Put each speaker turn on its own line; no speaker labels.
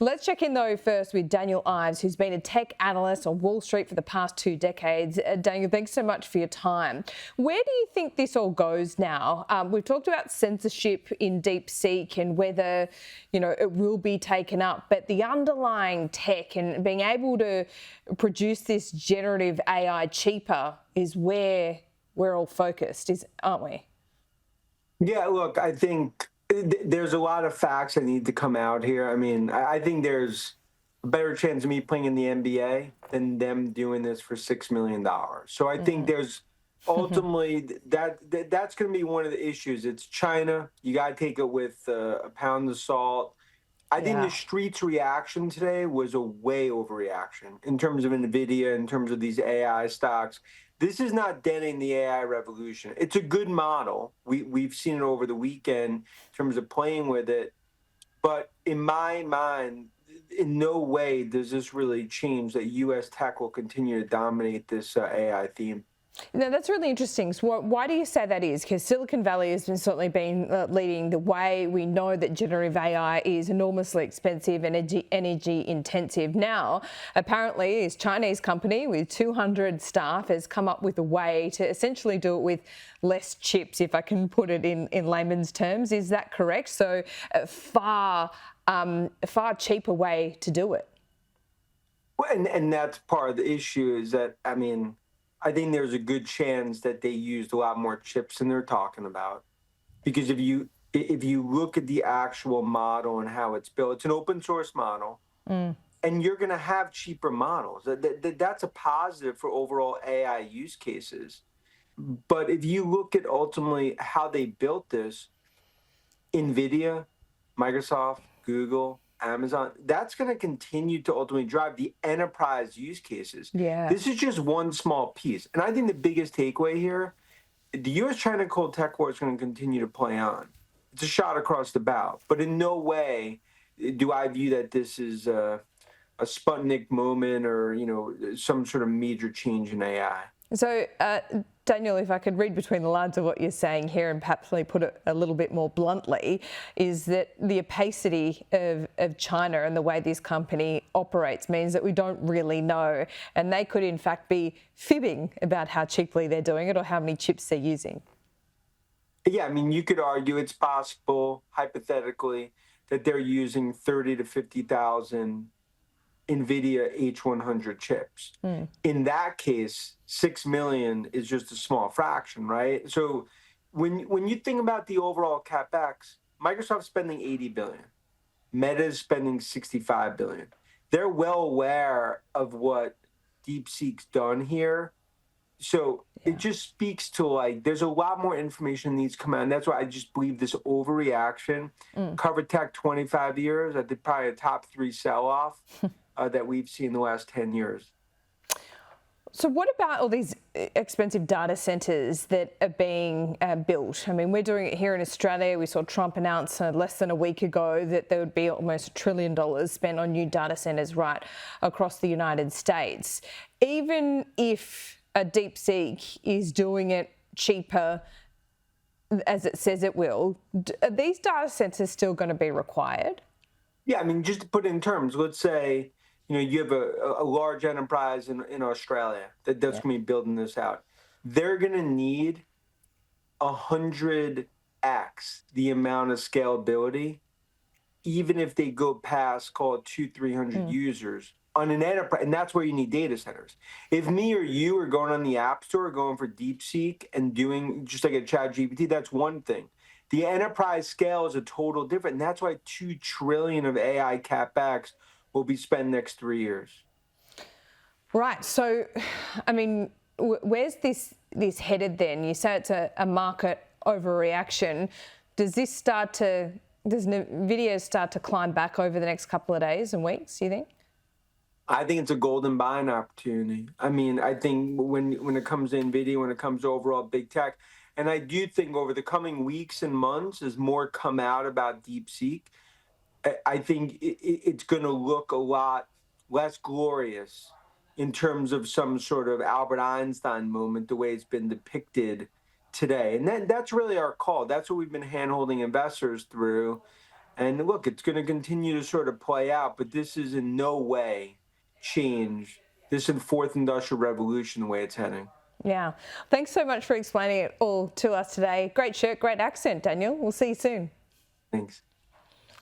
Let's check in though first with Daniel Ives, who's been a tech analyst on Wall Street for the past 2 decades. Daniel, thanks so much for your time. Where do you think this all goes now? We've talked about censorship in DeepSeek and whether, it will be taken up, but the underlying tech and being able to produce this generative AI cheaper is where we're all focused, aren't we?
Yeah, look, I think there's a lot of facts that need to come out here. I mean, I think there's a better chance of me playing in the NBA than them doing this for $6 million. So I think there's ultimately that's going to be one of the issues. It's China. You got to take it with a pound of salt. I think the street's reaction today was a way overreaction in terms of Nvidia, in terms of these AI stocks. This is not denting the AI revolution. It's a good model. We've seen it over the weekend in terms of playing with it. But in my mind, in no way does this really change that U.S. tech will continue to dominate this AI theme.
Now, that's really interesting. So why do you say that is? Because Silicon Valley has certainly been leading the way. We know that generative AI is enormously expensive and energy intensive. Now, apparently, this Chinese company with 200 staff has come up with a way to essentially do it with less chips, if I can put it in layman's terms. Is that correct? So a far cheaper way to do it.
Well, and that's part of the issue is that, I think there's a good chance that they used a lot more chips than they're talking about. Because if you look at the actual model and how it's built, it's an open source model, and you're going to have cheaper models. That's a positive for overall AI use cases. But if you look at ultimately how they built this, Nvidia, Microsoft, Google, Amazon, that's going to continue to ultimately drive the enterprise use cases.
Yeah.
This is just one small piece. And I think the biggest takeaway here, the U.S.-China cold tech war is going to continue to play on. It's a shot across the bow. But in no way do I view that this is a Sputnik moment or, some sort of major change in AI.
So, Daniel, if I could read between the lines of what you're saying here and perhaps put it a little bit more bluntly, is that the opacity of China and the way this company operates means that we don't really know. And they could, in fact, be fibbing about how cheaply they're doing it or how many chips they're using.
Yeah, you could argue it's possible, hypothetically, that they're using 30 to 50,000 Nvidia H100 chips. In that case, 6 million is just a small fraction, right? So when you think about the overall CapEx, Microsoft's spending 80 billion. Meta's spending 65 billion. They're well aware of what DeepSeek's done here. So it just speaks to there's a lot more information that needs to come out. And that's why I just believe this overreaction. Covered tech 25 years, I think probably a top 3 sell-off that we've seen in the last 10 years.
So what about all these expensive data centres that are being built? We're doing it here in Australia. We saw Trump announce less than a week ago that there would be almost $1 trillion spent on new data centres right across the United States. Even if a DeepSeek is doing it cheaper, as it says it will, are these data centres still going to be required?
Yeah, just to put it in terms, let's say, you have a large enterprise in Australia that's going to be building this out. They're going to need 100x the amount of scalability, even if they go past, call it 200-300 users on an enterprise. And that's where you need data centers. If me or you are going on the App Store, going for DeepSeek and doing just like a ChatGPT, that's one thing. The enterprise scale is a total different. And that's why $2 trillion of AI CapEx will be spent next 3 years.
Right. So, where's this headed then? You say it's a market overreaction. Does Nvidia start to climb back over the next couple of days and weeks, do you think?
I think it's a golden buying opportunity. I think when it comes to Nvidia, when it comes to overall big tech, and I do think over the coming weeks and months, as more come out about DeepSeek, I think it's going to look a lot less glorious in terms of some sort of Albert Einstein moment, the way it's been depicted today. And that's really our call. That's what we've been hand-holding investors through. And look, it's going to continue to sort of play out, but this is in no way change. This is the fourth industrial revolution, the way it's heading.
Yeah. Thanks so much for explaining it all to us today. Great shirt, great accent, Daniel. We'll see you soon.
Thanks.